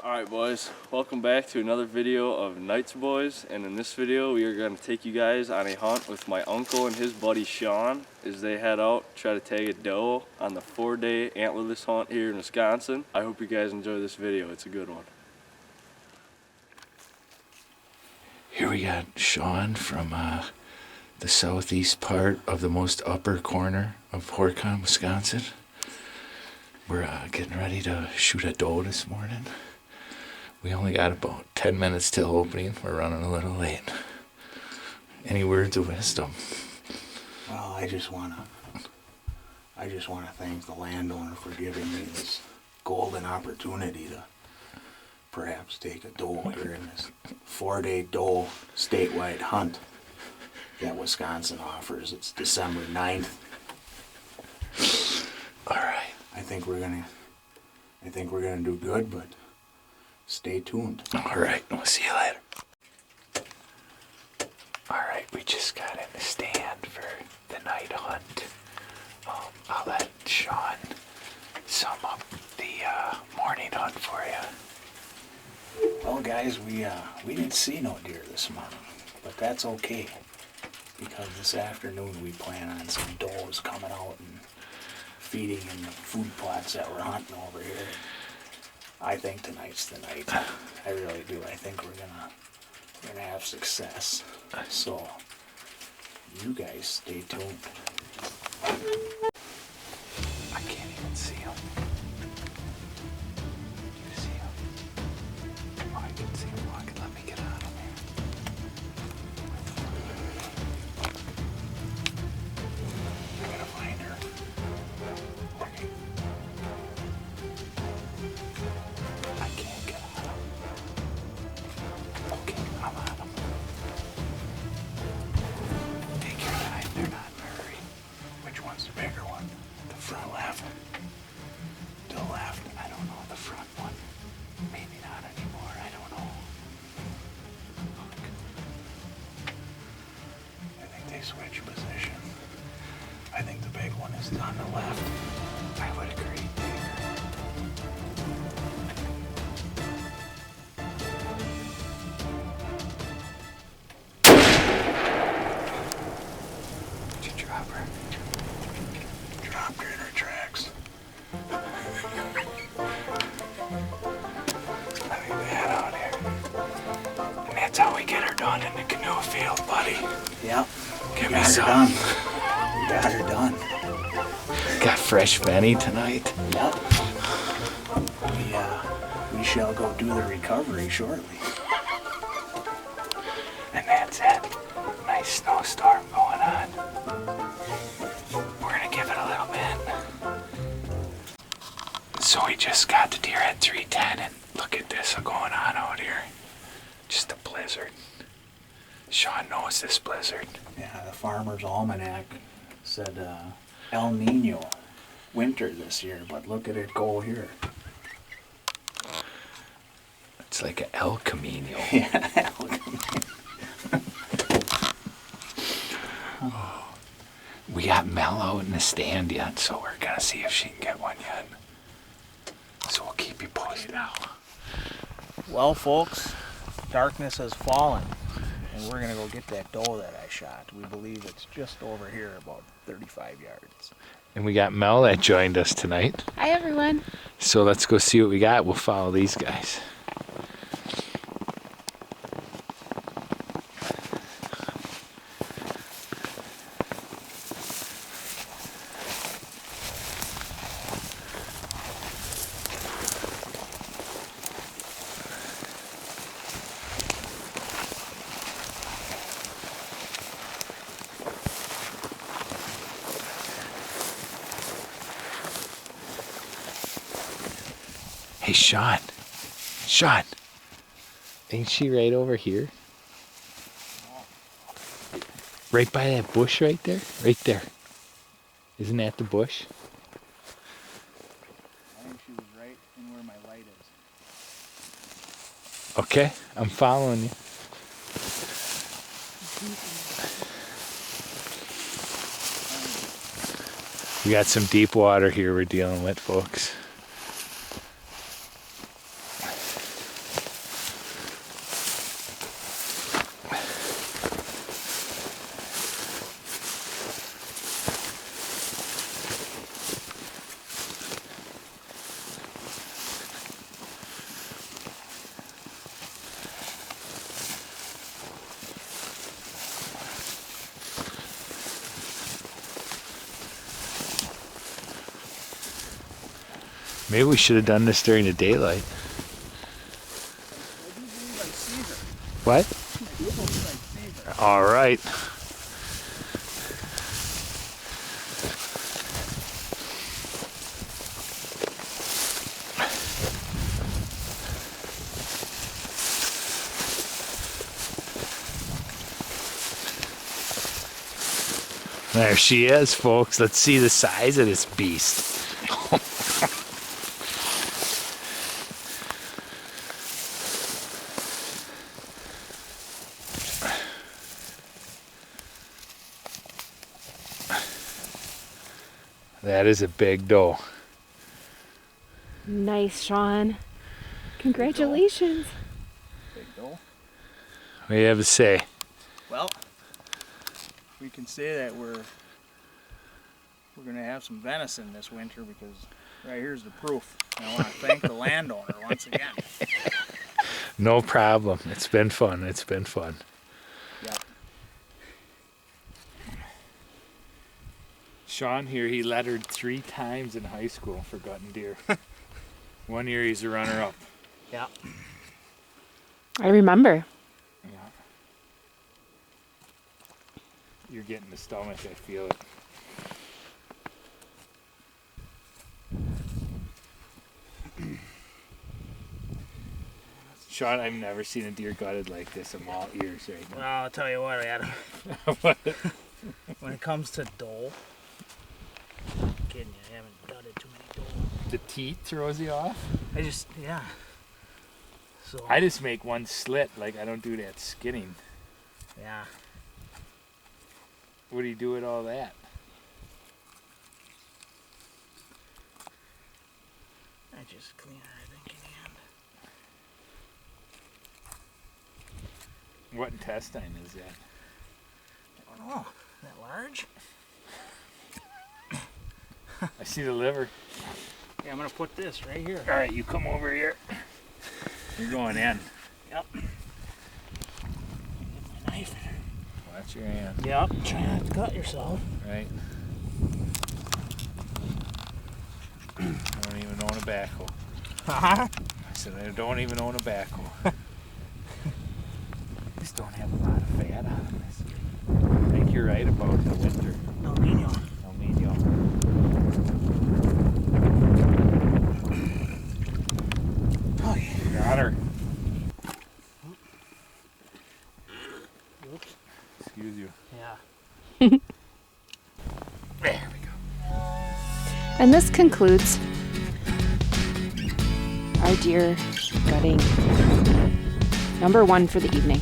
Alright boys, welcome back to another video of Nights Boys, and in this video we are going to take you guys on a hunt with my uncle and his buddy Sean as they head out try to tag a doe on the 4-day antlerless hunt here in Wisconsin. I hope you guys enjoy this video, it's a good one. Here we got Sean from the southeast part of the most upper corner of Horicon, Wisconsin. We're getting ready to shoot a doe this morning. We only got about 10 minutes till opening. We're running a little late. Any words of wisdom? Well, I just wanna thank the landowner for giving me this golden opportunity to perhaps take a doe here in this 4-day doe statewide hunt that Wisconsin offers. It's December 9th. All right. I think we're gonna do good, but stay tuned. All right, we'll see you later. All right, we just got in the stand for the night hunt. I'll let Sean sum up the morning hunt for you. Well, guys, we didn't see no deer this morning, but that's okay because this afternoon we plan on some does coming out and feeding in the food plots that we're hunting over here. I think tonight's the night. I really do. I think we're gonna have success. So you guys stay tuned. I can't even see him. You see him? Oh, I can see him walking. Let me get on him here. I gotta find her. Okay. I can't get on him. Okay, I'm on him. Take your time. They're not in a hurry. Which one's the bigger one? The front left. To the left. I don't know. The front one. Maybe not anymore. I don't know. Look. I think they switch position. I think the big one is on the left. I would agree. Did you drop her? Dropped her in her tracks. Let me head out here. And that's how we get her done in the canoe field, buddy. Yep. Give We me got her some. done. We got her done. Got fresh Benny tonight. Yep. We shall go do the recovery shortly. And that's it. Nice snowstorm going on. We're gonna give it a little bit. So we just got the deer at 310 and look at this going on out here. Just a blizzard. Sean knows this blizzard. Yeah, the Farmer's Almanac said El Nino winter this year, but look at it go here. It's like an El Camino. Yeah, We got Mel out in the stand yet, so we're gonna see if she can get one yet. So we'll keep you posted now. Well, folks, darkness has fallen, and we're going to go get that doe that I shot. We believe it's just over here, about 35 yards. And we got Mel that joined us tonight. Hi, everyone. So let's go see what we got. We'll follow these guys. Hey, Sean. Sean. Ain't she right over here? Right by that bush right there? Right there. Isn't that the bush? I think she was right in where my light is. Okay, I'm following you. We got some deep water here we're dealing with, folks. Maybe we should have done this during the daylight. What? All right. There she is, folks. Let's see the size of this beast. That is a big doe. Nice, Sean. Congratulations. Big doe. What do you have to say? Well, we can say that we're gonna have some venison this winter because right here's the proof. And I want to thank the landowner once again. No problem. It's been fun. It's been fun. Yep. Sean here, he lettered 3 times in high school for gutting deer. One year he's a runner-up. Yeah. I remember. Yeah. You're getting the stomach, I feel it. Sean, I've never seen a deer gutted like this. I'm all ears right Well, now. I'll tell you what, Adam. When it comes to doe, I'm kidding you, I haven't gutted too many doe. The teeth throws you off? Yeah. So I just make one slit, like I don't do that skinning. yeah. What do you do with all that? I just clean it, I think, in the end. What intestine is that? I don't know. That large? I see the liver. Yeah, I'm gonna put this right here. All right, you come over here. You're going in. Yep. Get my knife. Watch your hand. Yep. Try not to cut yourself. Right. I don't even own a backhoe. Uh-huh. I said I don't even own a backhoe. These don't have a lot of fat on this. I think you're right about the winter. No medium. No medium. Oh yeah. Got her. Oops. Excuse you. Yeah. There we go. And this concludes our deer gutting number 1 for the evening.